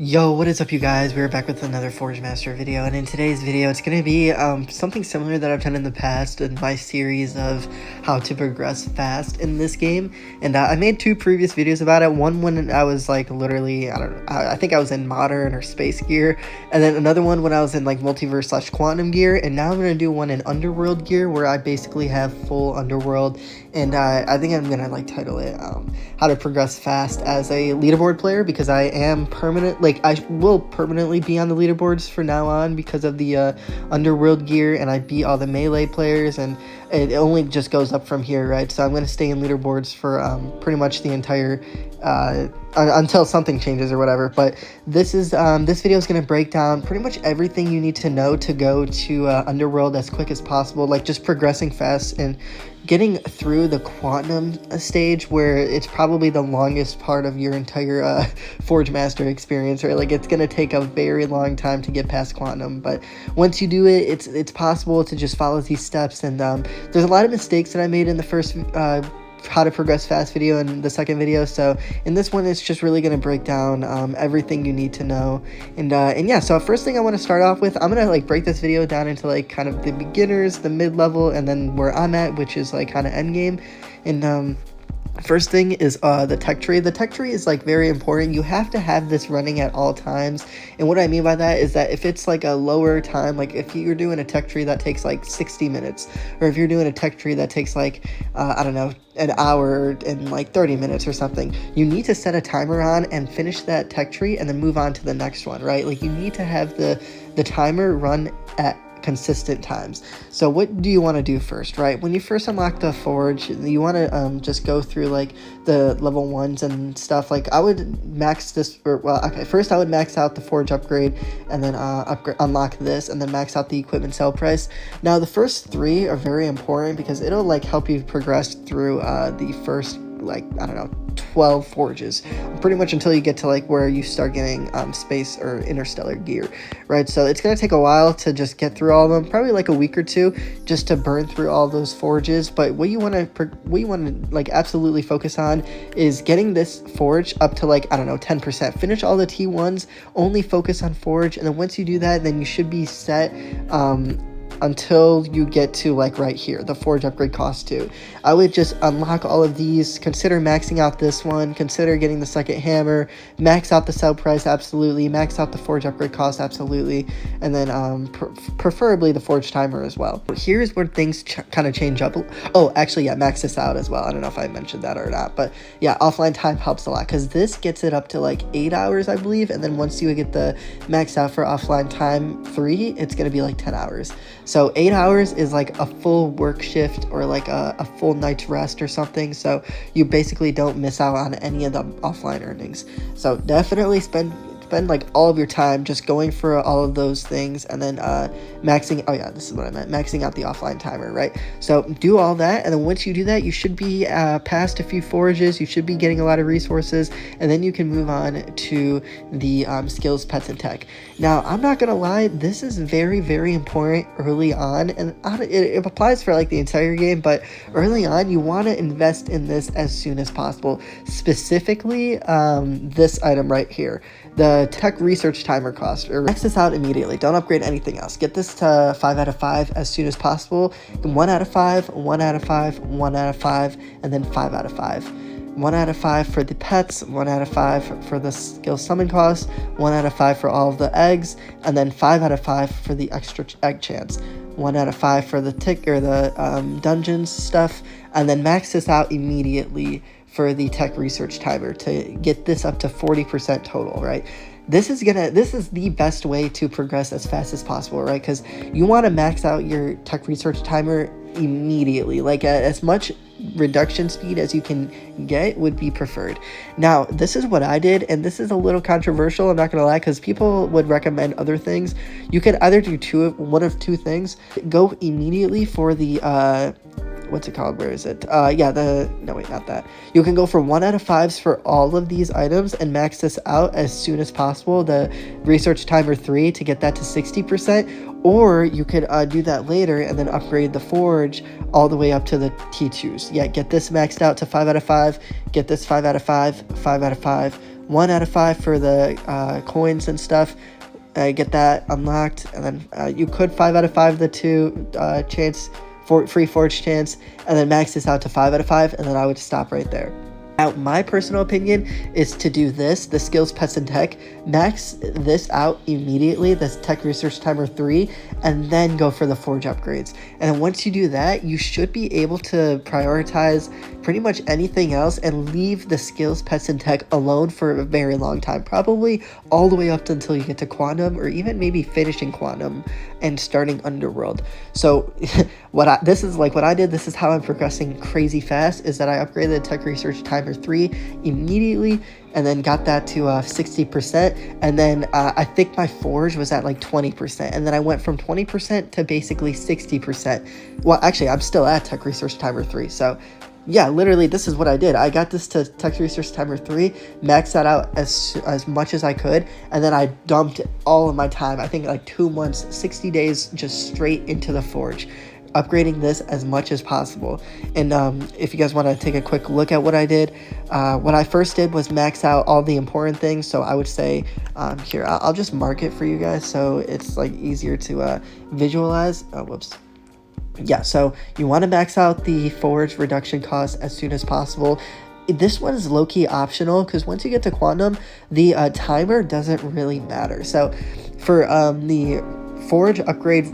Yo, what is up, you guys? We're back with another Forge Master video, and in today's video, it's going to be something similar that I've done in the past in my series of how to progress fast in this game. And I made two previous videos about it. One when I was like literally, I think I was in Modern or Space Gear, and then another one when I was in like Multiverse / Quantum Gear. And now I'm going to do one in Underworld Gear where I basically have full Underworld. And I think I'm going to like title it how to progress fast as a leaderboard player, because I am I will permanently be on the leaderboards for now on because of the Underworld Gear, and I beat all the melee players, and it only just goes up from here, right? So I'm going to stay in leaderboards for pretty much the entire until something changes or whatever. But this video is going to break down pretty much everything you need to know to go to Underworld as quick as possible, like just progressing fast and getting through the Quantum stage, where it's probably the longest part of your entire Forge Master experience, right? Like, it's gonna take a very long time to get past Quantum, but once you do it, it's possible to just follow these steps. And there's a lot of mistakes that I made in the first how to progress fast video and the second video, so in this one it's just really going to break down everything you need to know. And yeah, so first thing I want to start off with, I'm gonna like break this video down into like kind of the beginners, the mid-level, and then where I'm at, which is like kind of end game. And first thing is the tech tree. The tech tree is like very important. You have to have this running at all times. And what I mean by that is that if it's like a lower time, like if you're doing a tech tree that takes like 60 minutes, or if you're doing a tech tree that takes like I don't know, an hour and like 30 minutes or something, you need to set a timer on and finish that tech tree and then move on to the next one, right? Like, you need to have the timer run at consistent times. So what do you want to do first, right? When you first unlock the forge, you want to just go through like the level 1s and stuff. Like, I would max this, or well, okay, first I would max out the forge upgrade, and then unlock this, and then max out the equipment sale price. Now the first 3 are very important because it'll like help you progress through the first, like, I don't know, 12 forges, pretty much until you get to like where you start getting space or interstellar gear, right? So it's gonna take a while to just get through all of them, probably like a week or two, just to burn through all those forges. But what you want to like absolutely focus on is getting this forge up to like, I don't know, 10%. Finish all the T1s, only focus on forge, and then once you do that, then you should be set until you get to like right here, the forge upgrade cost 2. I would just unlock all of these, consider maxing out this one, consider getting the second hammer, max out the sell price, absolutely, max out the forge upgrade cost, absolutely, and then preferably the forge timer as well. Here's where things kind of change up. Oh, actually, yeah, max this out as well. I don't know if I mentioned that or not, but yeah, offline time helps a lot because this gets it up to like 8 hours, I believe, and then once you get the max out for offline time 3, it's gonna be like 10 hours. So 8 hours is like a full work shift, or like a full night's rest or something. So you basically don't miss out on any of the offline earnings. So definitely spend like all of your time just going for all of those things, and then maxing, oh yeah, this is what I meant, maxing out the offline timer, right? So do all that, and then once you do that, you should be past a few forages, you should be getting a lot of resources, and then you can move on to the skills, pets, and tech. Now, I'm not gonna lie, this is very, very important early on, and it applies for like the entire game, but early on, you want to invest in this as soon as possible. Specifically, this item right here, the tech research timer cost, or max this out immediately. Don't upgrade anything else. Get this to 5 out of 5 as soon as possible. 1 out of 5, 1 out of 5, 1 out of 5, and then 5 out of 5. 1 out of 5 for the pets, 1 out of 5 for the skill summon cost, 1 out of 5 for all of the eggs, and then 5 out of 5 for the extra egg chance. 1 out of 5 for the tick or the dungeons stuff, and then max this out immediately for the tech research timer to get this up to 40% total, right? This is the best way to progress as fast as possible, right? Because you want to max out your tech research timer immediately, like as much reduction speed as you can get would be preferred. Now, this is what I did, and this is a little controversial, I'm not gonna lie, because people would recommend other things. You could either do one of two things. Go immediately for the what's it called? Where is it? Yeah, no, wait, not that. You can go for 1 out of 5s for all of these items and max this out as soon as possible, the research timer 3, to get that to 60%, or you could do that later and then upgrade the forge all the way up to the T2s. Yeah, get this maxed out to 5 out of 5, get this 5 out of 5, 5 out of 5, 1 out of 5 for the coins and stuff. Get that unlocked, and then you could 5 out of 5 the 2 chance for free forge chance, and then max this out to 5 out of 5, and then I would stop right there. Now, my personal opinion is to do this, the skills, pets, and tech, max this out immediately, this tech research timer 3, and then go for the forge upgrades. And once you do that, you should be able to prioritize pretty much anything else and leave the skills, pets, and tech alone for a very long time, probably all the way up until you get to quantum, or even maybe finishing quantum and starting underworld. So this is what I did. This is how I'm progressing crazy fast, is that I upgraded the tech research timer 3 immediately, and then got that to 60%, and then I think my forge was at like 20%, and then I went from 20% to basically 60%. Well, actually, I'm still at tech research timer 3, so yeah, literally, this is what I did. I got this to tech research timer 3, maxed that out as much as I could, and then I dumped all of my time, I think like 2 months, 60 days, just straight into the forge, upgrading this as much as possible. And if you guys want to take a quick look at what I did, what I first did was max out all the important things. So I would say here, I'll just mark it for you guys so it's like easier to visualize. Oh, whoops. Yeah, so you want to max out the forge reduction cost as soon as possible. This one is low-key optional, because once you get to quantum, the timer doesn't really matter. So for the forge upgrade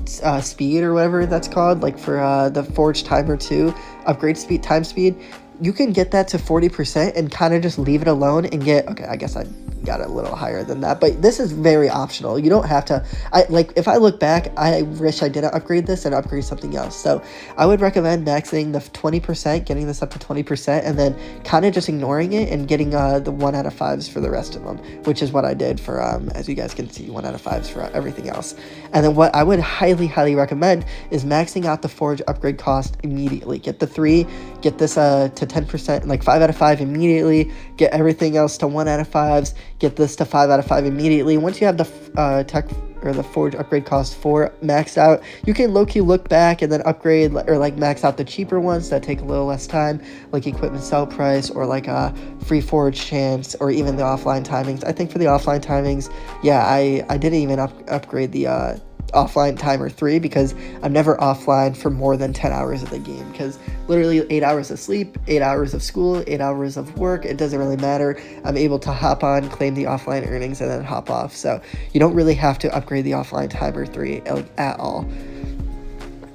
speed, or whatever that's called, like for the forge timer 2 upgrade time speed, you can get that to 40% and kind of just leave it alone and get, okay, I guess I got a little higher than that, but this is very optional. You don't have to, if I look back, I wish I didn't upgrade this and upgrade something else. So I would recommend maxing the 20%, getting this up to 20%, and then kind of just ignoring it and getting the 1 out of 5s for the rest of them, which is what I did for, as you guys can see, 1 out of 5s for everything else. And then what I would highly recommend is maxing out the forge upgrade cost immediately. Get the 3, get this to 10%, like 5 out of 5 immediately, get everything else to 1 out of 5s, get this to 5 out of 5 immediately. Once you have the tech or the forge upgrade cost 4 maxed out, you can low-key look back and then upgrade or like max out the cheaper ones that take a little less time, like equipment sell price, or like a free forge chance, or even the offline timings. I think for the offline timings, yeah, I didn't even upgrade the offline timer 3, because I'm never offline for more than 10 hours of the game, because literally 8 hours of sleep, 8 hours of school, 8 hours of work, it doesn't really matter. I'm able to hop on, claim the offline earnings, and then hop off. So you don't really have to upgrade the offline timer 3 at all.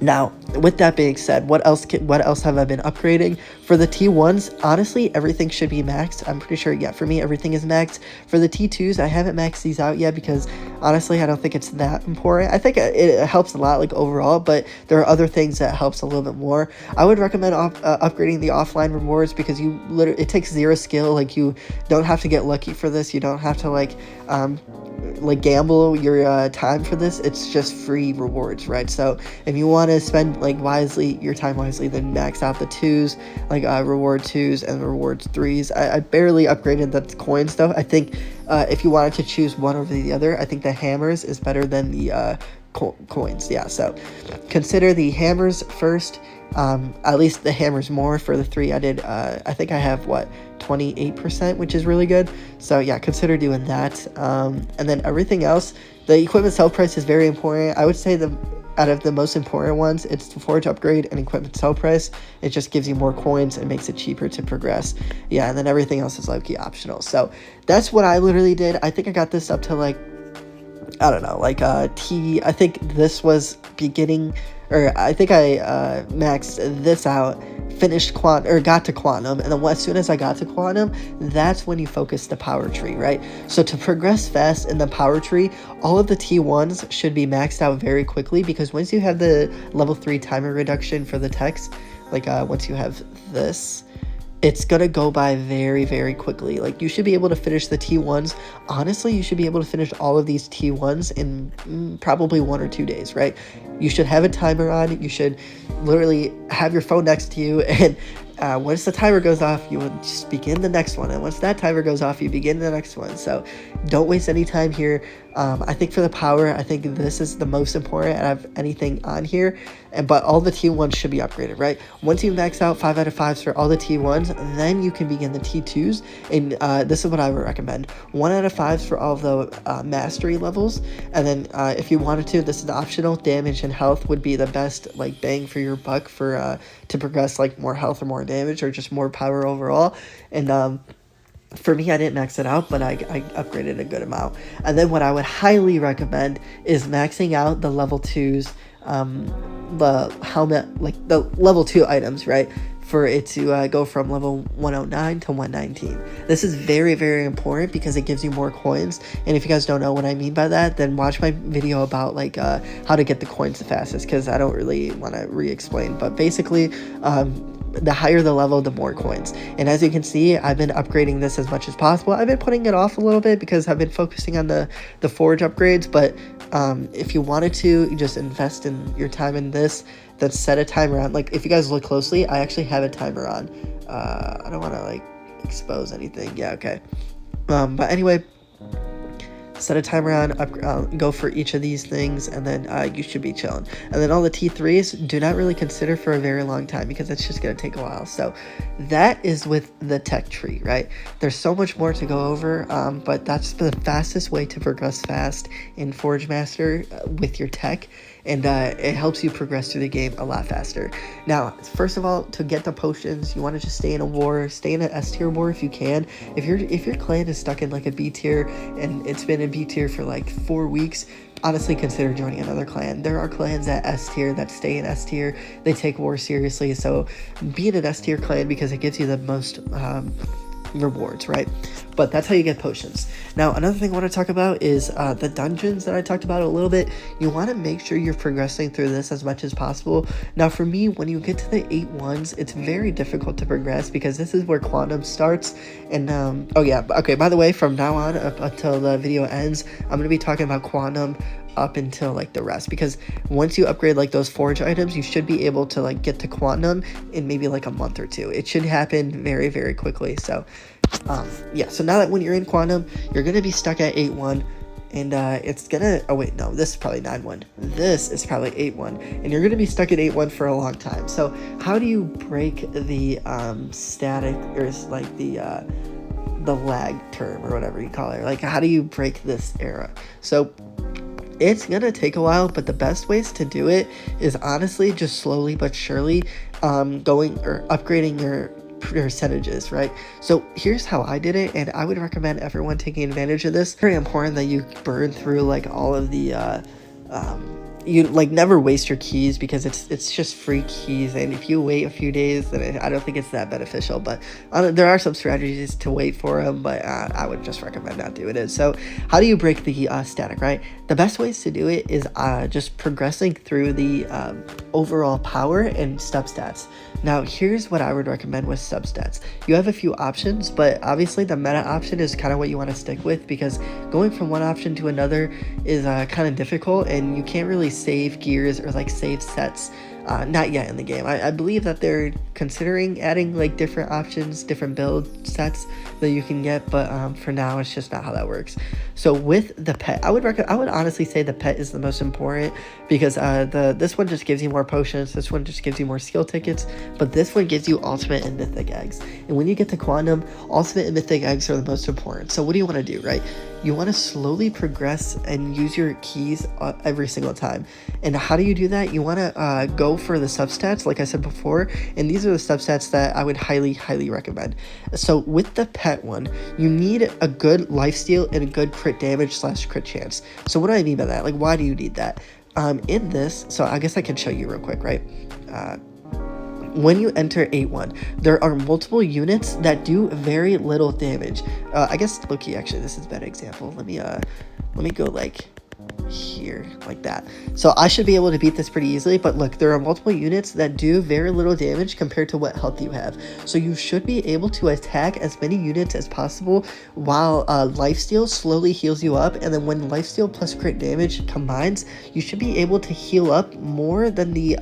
Now, with that being said, what else have I been upgrading? For the T1s, honestly, everything should be maxed. I'm pretty sure, yeah, for me, everything is maxed. For the T2s, I haven't maxed these out yet, because honestly, I don't think it's that important. I think it helps a lot, like, overall, but there are other things that helps a little bit more. I would recommend upgrading the offline rewards, because it takes 0 skill. Like, you don't have to get lucky for this. You don't have to, like gamble your time for this. It's just free rewards, right? So if you want to spend your time wisely, then max out the 2s, reward 2s and reward 3s. I barely upgraded the coins though. I think if you wanted to choose one over the other, I think the hammers is better than the coins. Yeah, so consider the hammers first. At least the hammers more. For the 3, I did I think I have 28%, which is really good. So yeah, consider doing that. And then everything else, the equipment sell price is very important. I would say out of the most important ones, it's the forge upgrade and equipment sell price. It just gives you more coins and makes it cheaper to progress. Yeah, and then everything else is low-key optional. So that's what I literally did. I think I got this up to I don't know, I think this was beginning, or I think I maxed this out, finished got to quantum, and then as soon as I got to quantum, that's when you focus the power tree, right? So to progress fast in the power tree, all of the T1s should be maxed out very quickly, because once you have the level 3 timer reduction for the techs, once you have this, it's gonna go by very quickly. You should be able to finish the T1s. Honestly, you should be able to finish all of these T1s in probably 1 or 2 days, right? You should have a timer on. You should literally have your phone next to you, and once the timer goes off, you will just begin the next one. And once that timer goes off, you begin the next one. So don't waste any time here. I think for the power, I think this is the most important out of anything on here. But all the T1s should be upgraded, right? Once you max out 5 out of 5s for all the T1s, then you can begin the T2s. And this is what I would recommend. 1 out of 5s for all of the mastery levels. And then if you wanted to, this is optional. Damage and health would be the best like bang for your buck for to progress like more health or more damage or just more power overall. And for me, I didn't max it out, but I upgraded a good amount. And then what I would highly recommend is maxing out the level 2s, the helmet, like the level 2 items, right? For it to go from level 109 to 119. This is very, very important because it gives you more coins. And if you guys don't know what I mean by that, then watch my video about like how to get the coins the fastest, because I don't really want to re-explain. But basically, the higher the level, the more coins. And as you can see, I've been upgrading this as much as possible. I've been putting it off a little bit because I've been focusing on the forge upgrades, but if you wanted to just invest in your time in this, then set a timer on. Like if you guys look closely, I actually have a timer on. I don't want to like expose anything. Yeah, okay. But anyway, set a timer on, go for each of these things, and then you should be chilling. And then all the T3s, do not really consider for a very long time because it's just going to take a while. So that is with the tech tree, right? There's so much more to go over, but that's the fastest way to progress fast in Forge Master with your tech. And it helps you progress through the game a lot faster. Now, first of all, to get the potions, you want to just stay in a war, stay in an S tier war if you can. If your clan is stuck in like a B tier and it's been in B tier for like 4 weeks, honestly consider joining another clan. There are clans at S tier that stay in S tier. They take war seriously, so be in an S tier clan because it gives you the most rewards, right? But that's how you get potions. Now, another thing I want to talk about is the dungeons that I talked about a little bit. You want to make sure you're progressing through this as much as possible. Now, for me, when you get to the 8-1s, it's very difficult to progress because this is where Quantum starts. And, oh yeah, okay, by the way, from now on up until the video ends, I'm going to be talking about Quantum up until like the rest, because once you upgrade like those forge items, you should be able to like get to Quantum in maybe like a month or two. It should happen very, very quickly. So yeah, so now that when you're in Quantum, you're gonna be stuck at 8-1, and it's gonna, oh wait, no, this is probably 9-1, this is probably 8-1, and you're gonna be stuck at 8-1 for a long time. So how do you break the static, or like the lag term, or whatever you call it? Like, how do you break this era? So it's gonna take a while, but the best ways to do it is honestly just slowly but surely going or upgrading your percentages, right? So here's how I did it, and I would recommend everyone taking advantage of this. Very important that you burn through like all of the you like never waste your keys, because it's just free keys, and if you wait a few days, then I don't think it's that beneficial. But there are some strategies to wait for them, but I would just recommend not doing it. So how do you break the static, right? The best ways to do it is just progressing through the overall power and substats. Now here's what I would recommend with substats. You have a few options, but obviously the meta option is kind of what you want to stick with, because going from one option to another is kind of difficult, and you can't really save gears or like save sets not yet in the game. I believe that they're considering adding like different options, different build sets that you can get, but for now it's just not how that works. So with the pet, I would honestly say the pet is the most important, because this one just gives you more potions, this one just gives you more skill tickets, but this one gives you ultimate and mythic eggs. And when you get to Quantum, ultimate and mythic eggs are the most important. So what do you want to do, right? You want to slowly progress and use your keys every single time. And how do you do that? You want to go for the substats, like I said before, and these are the substats that I would highly recommend. So with the pet one, you need a good lifesteal and a good crit damage / crit chance. So what do I mean by that? Like, why do you need that? In this, so I guess I can show you real quick, right? When you enter 8-1, there are multiple units that do very little damage. I guess, low-key, actually, this is a better example. Let me go like here, like that. So I should be able to beat this pretty easily, but look, there are multiple units that do very little damage compared to what health you have. So you should be able to attack as many units as possible while lifesteal slowly heals you up, and then when lifesteal plus crit damage combines, you should be able to heal up more than the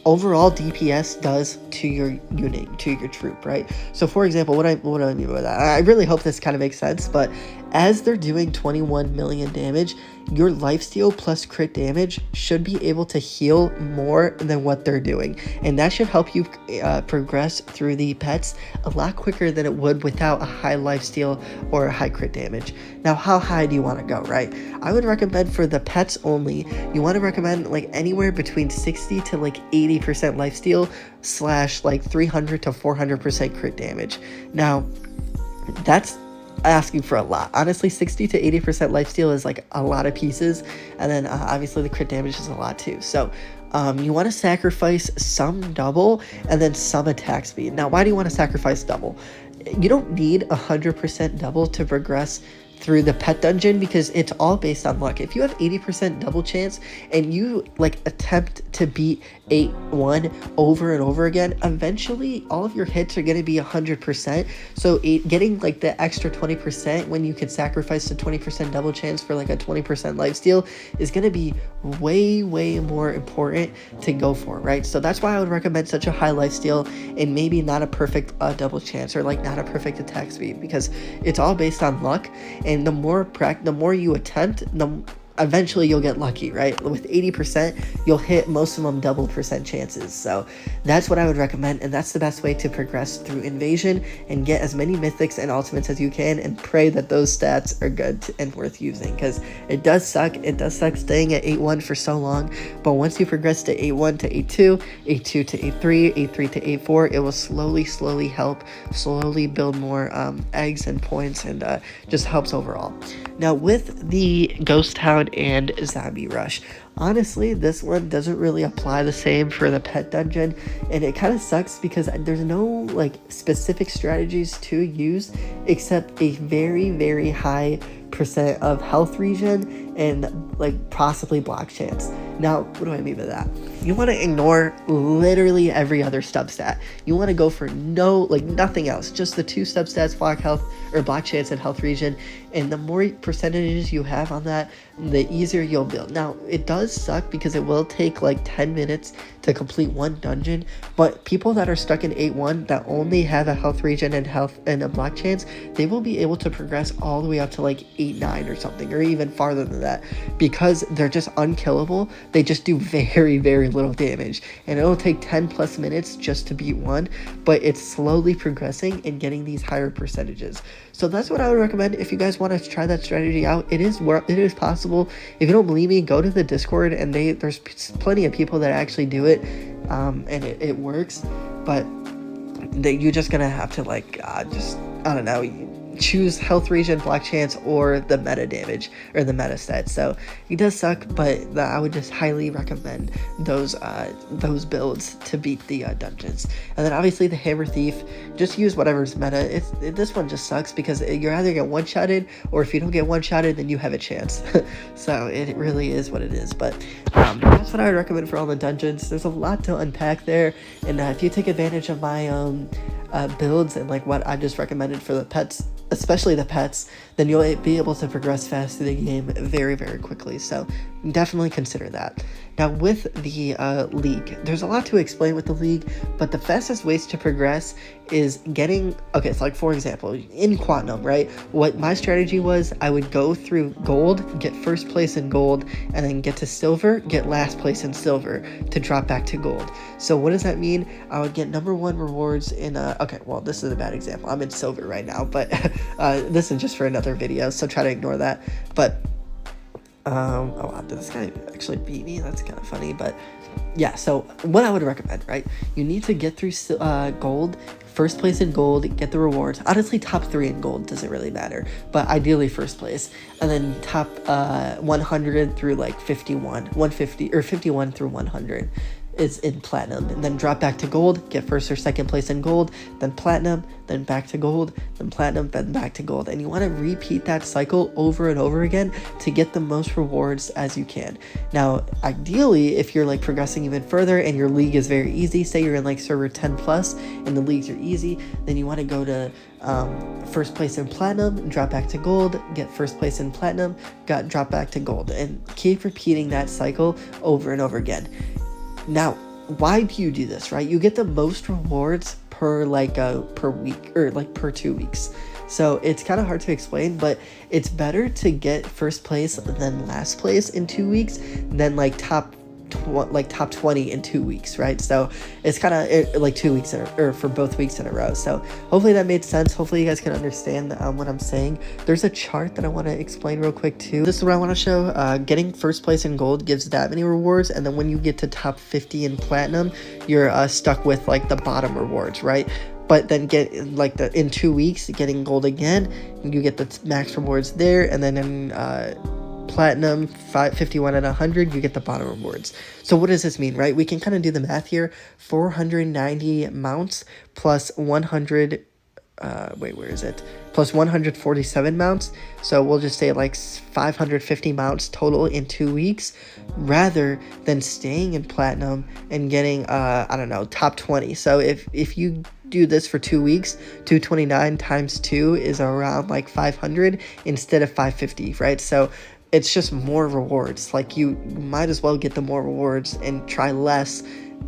overall DPS does to your unit, to your troop, right? So for example, what I mean by that, I really hope this kind of makes sense, but as they're doing 21 million damage, your lifesteal plus crit damage should be able to heal more than what they're doing. And that should help you progress through the pets a lot quicker than it would without a high lifesteal or a high crit damage. Now, how high do you want to go, right? I would recommend for the pets only, you want to recommend like anywhere between 60 to like 80% lifesteal / like 300 to 400% crit damage. Now, that's asking for a lot. Honestly, 60 to 80% lifesteal is like a lot of pieces, and then obviously the crit damage is a lot too. So you want to sacrifice some double and then some attack speed. Now, why do you want to sacrifice double? You don't need 100% double to progress through the pet dungeon because it's all based on luck. If you have 80% double chance and you like attempt to beat 8-1 over and over again, eventually all of your hits are going to be 100%. So getting like the extra 20% when you can sacrifice the 20% double chance for like a 20% lifesteal is going to be way more important to go for, right? So that's why I would recommend such a high lifesteal and maybe not a perfect double chance or like not a perfect attack speed, because it's all based on luck. And the more you attempt, eventually you'll get lucky, right? With 80%, you'll hit most of them double percent chances. So that's what I would recommend, and that's the best way to progress through Invasion and get as many mythics and ultimates as you can, and pray that those stats are good and worth using, because it does suck. It does suck staying at 8-1 for so long, but once you progress to 8-1 to 8-2, 8-2 to 8-3, 8-3 to 8-4, it will slowly help, build more eggs and points, and just helps overall. Now, with the Ghost Town and Zombie Rush, honestly, this one doesn't really apply the same for the pet dungeon, and it kind of sucks because there's no like specific strategies to use except a very high percent of health regen and like possibly block chance. Now, what do I mean by that? You want to ignore literally every other sub stat. You want to go for nothing else, just the 2 sub stats, block health or block chance and health regen. And the more percentages you have on that, the easier you'll build. Now, it does suck because it will take like 10 minutes to complete one dungeon, but people that are stuck in 8-1 that only have a health regen and health and a block chance, they will be able to progress all the way up to like 8-9 or something, or even farther than that, because they're just unkillable. They just do very little damage, and it'll take 10 plus minutes just to beat one, but it's slowly progressing and getting these higher percentages. So that's what I would recommend if you guys want to try that strategy out. It is possible. If you don't believe me, go to the Discord, and there's plenty of people that actually do it, and it works. But you're just gonna have to like I don't know, choose health regen, block chance, or the meta damage or the meta stat. So it does suck, but I would just highly recommend those builds to beat the dungeons. And then obviously the Hammer Thief, just use whatever's meta. This one just sucks because you're either get one-shotted, or if you don't get one-shotted, then you have a chance. So it really is what it is. But that's what I would recommend for all the dungeons. There's a lot to unpack there, and if you take advantage of my builds and like what I just recommended for the pets, especially the pets, then you'll be able to progress fast through the game very quickly. So definitely consider that. Now, with the league, there's a lot to explain with the league, but the fastest ways to progress is getting, okay, so like for example, in Quantum, right, what my strategy was, I would go through gold, get first place in gold, and then get to silver, get last place in silver to drop back to gold. So what does that mean? I would get number 1 rewards in okay, well, this is a bad example. I'm in silver right now, but this is just for another video, so try to ignore that. But oh wow, this guy actually beat me. That's kind of funny, but yeah. So what I would recommend, right? You need to get through gold, first place in gold, get the rewards. Honestly, top 3 in gold doesn't really matter, but ideally first place, and then top 100 through like 150 or 51 through 100 is in platinum, and then drop back to gold, get first or second place in gold, then platinum, then back to gold, then platinum, then back to gold. And you want to repeat that cycle over and over again to get the most rewards as you can. Now, ideally, if you're like progressing even further and your league is very easy, say you're in like server 10 plus and the leagues are easy, then you want to go to first place in platinum, drop back to gold, get first place in platinum, drop back to gold, and keep repeating that cycle over and over again. Now, why do you do this, right? You get the most rewards per week, or like per 2 weeks. So it's kind of hard to explain, but it's better to get first place than last place in 2 weeks than like top 20 in 2 weeks, right? So it's kind of like 2 weeks or for both weeks in a row. So hopefully that made sense. Hopefully you guys can understand what I'm saying. There's a chart that I want to explain real quick too. This is what I want to show. Getting first place in gold gives that many rewards, and then when you get to top 50 in platinum, you're stuck with like the bottom rewards, right? But then in 2 weeks getting gold again, you get the max rewards there, and then in platinum 51 and 100 you get the bottom rewards. So what does this mean, right? We can kind of do the math here. 490 mounts plus 100 where is it? Plus 147 mounts. So we'll just say like 550 mounts total in 2 weeks, rather than staying in platinum and getting I don't know, top 20. So if you do this for 2 weeks, 229 times 2 is around like 500 instead of 550, right? So it's just more rewards. Like, you might as well get the more rewards and try less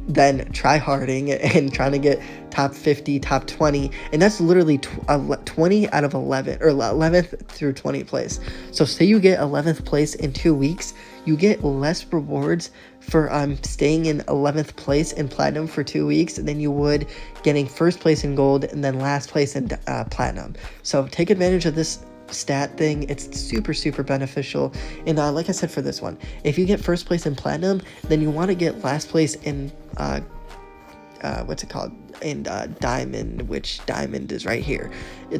than try harding and trying to get top 50, top 20. And that's literally 20 out of 11, or 11th through 20th place. So say you get 11th place in 2 weeks, you get less rewards for staying in 11th place in platinum for 2 weeks than you would getting first place in gold and then last place in platinum. So take advantage of this stat thing. It's super beneficial. And like I said, for this one, if you get first place in platinum, then you want to get last place in what's it called, in diamond, which diamond is right here.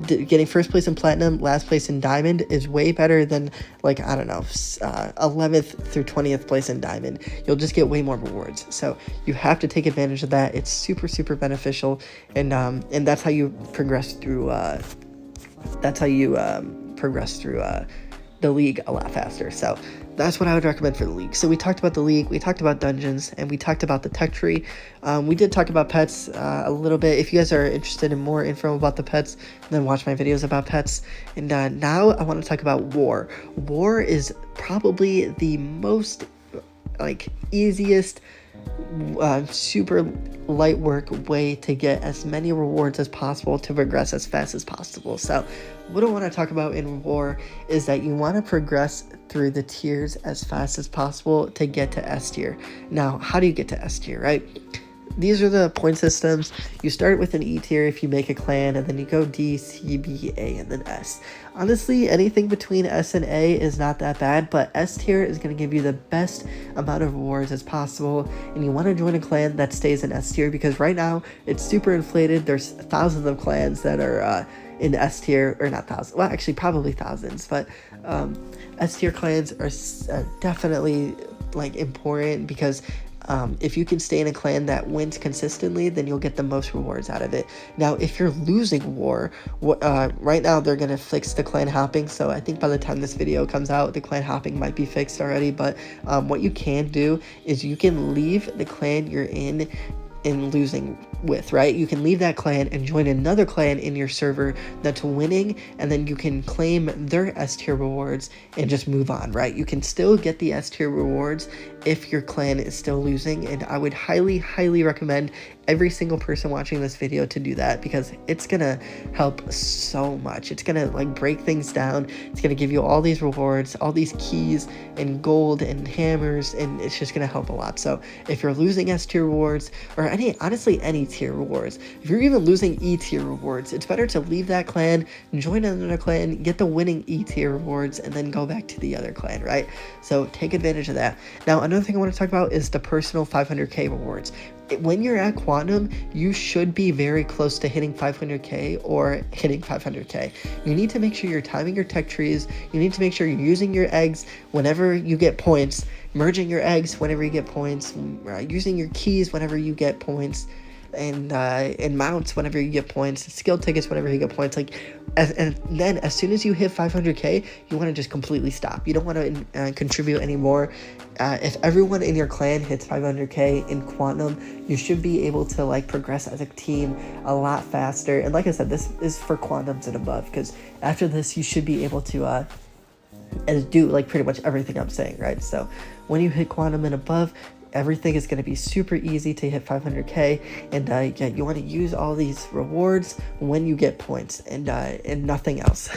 Getting first place in platinum, last place in diamond is way better than, like, I don't know, 11th through 20th place in diamond. You'll just get way more rewards. So you have to take advantage of that. It's super beneficial, and that's how you progress through the league a lot faster. So that's what I would recommend for the league. So we talked about the league, we talked about dungeons, and we talked about the tech tree. We did talk about pets a little bit. If you guys are interested in more info about the pets, then watch my videos about pets. And now I want to talk about war. War is probably the most easiest, super light work way to get as many rewards as possible to progress as fast as possible. So what I want to talk about in war is that you want to progress through the tiers as fast as possible to get to S tier. Now, how do you get to S tier, right? These are the point systems. You start with an E tier if you make a clan, and then you go D, C, B, A, and then S. Honestly, anything between S and A is not that bad, but S tier is going to give you the best amount of rewards as possible, and you want to join a clan that stays in S tier, because right now it's super inflated. There's thousands of clans that are in S tier, or not thousands, well, actually probably thousands, but S tier clans are definitely important, because if you can stay in a clan that wins consistently, then you'll get the most rewards out of it. Now, if you're losing war, right now they're going to fix the clan hopping, so I think by the time this video comes out, the clan hopping might be fixed already. But what you can do is you can leave the clan you're in losing with, right? You can leave that clan and join another clan in your server that's winning, and then you can claim their S tier rewards and just move on, right? You can still get the S tier rewards if your clan is still losing, and I would highly recommend every single person watching this video to do that, because it's gonna help so much. It's gonna break things down. It's gonna give you all these rewards, all these keys and gold and hammers, and it's just gonna help a lot. So if you're losing S tier rewards, or honestly any tier rewards, if you're even losing E tier rewards, it's better to leave that clan, join another clan, get the winning E tier rewards, and then go back to the other clan, right? So take advantage of that. Now, another thing I want to talk about is the personal 500k rewards. When you're at Quantum, you should be very close to hitting 500k or hitting 500k. You need to make sure you're timing your tech trees. You need to make sure you're using your eggs whenever you get points, merging your eggs whenever you get points, using your keys whenever you get points, and mounts whenever you get points, skill tickets whenever you get points. And then as soon as you hit 500k, you want to just completely stop. You don't want to contribute anymore. If everyone in your clan hits 500k in Quantum, you should be able to progress as a team a lot faster. And like I said, this is for Quantums and above, because after this you should be able to do pretty much everything I'm saying, right? So when you hit Quantum and above, everything is going to be super easy to hit 500k, and yeah, you want to use all these rewards when you get points, and nothing else.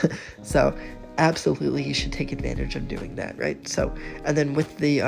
So absolutely you should take advantage of doing that, right? So, and then with the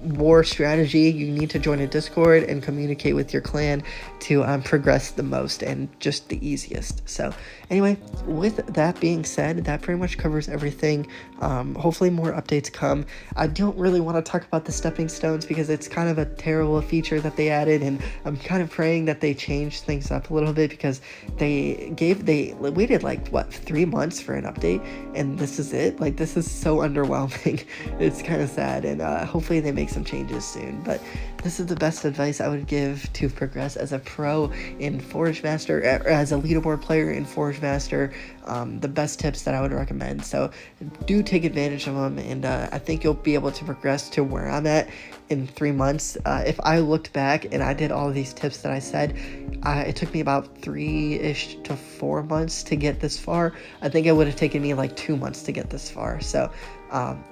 war strategy, you need to join a Discord and communicate with your clan to progress the most and just the easiest. So anyway, with that being said, that pretty much covers everything. Hopefully more updates come. I don't really want to talk about the stepping stones because it's kind of a terrible feature that they added, and I'm kind of praying that they change things up a little bit, because they waited like what, 3 months for an update, and this is it. Like, this is so underwhelming. It's kind of sad, and hopefully they make some changes soon. But this is the best advice I would give to progress as a pro in Forge Master, or as a leaderboard player in Forge Master. The best tips that I would recommend. So do take advantage of them, and I think you'll be able to progress to where I'm at in 3 months. If I looked back and I did all of these tips that I said, it took me about 3-ish to 4 months to get this far. I think it would have taken me like 2 months to get this far. So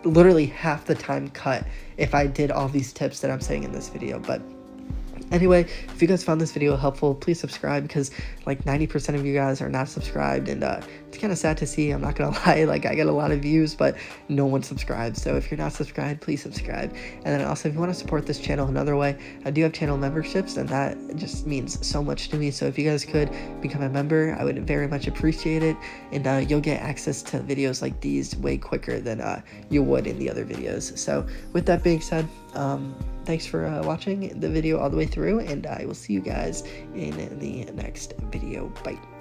literally half the time cut if I did all these tips that I'm saying in this video. But anyway, if you guys found this video helpful, please subscribe, because like 90% of you guys are not subscribed, and it's kind of sad to see. I'm not gonna lie, like, I get a lot of views, but no one subscribes. So if you're not subscribed, please subscribe. And then also, if you want to support this channel another way, I do have channel memberships, and that just means so much to me. So if you guys could become a member, I would very much appreciate it, and you'll get access to videos like these way quicker than you would in the other videos. So with that being said, thanks for watching the video all the way through, and I will see you guys in the next video. Bye.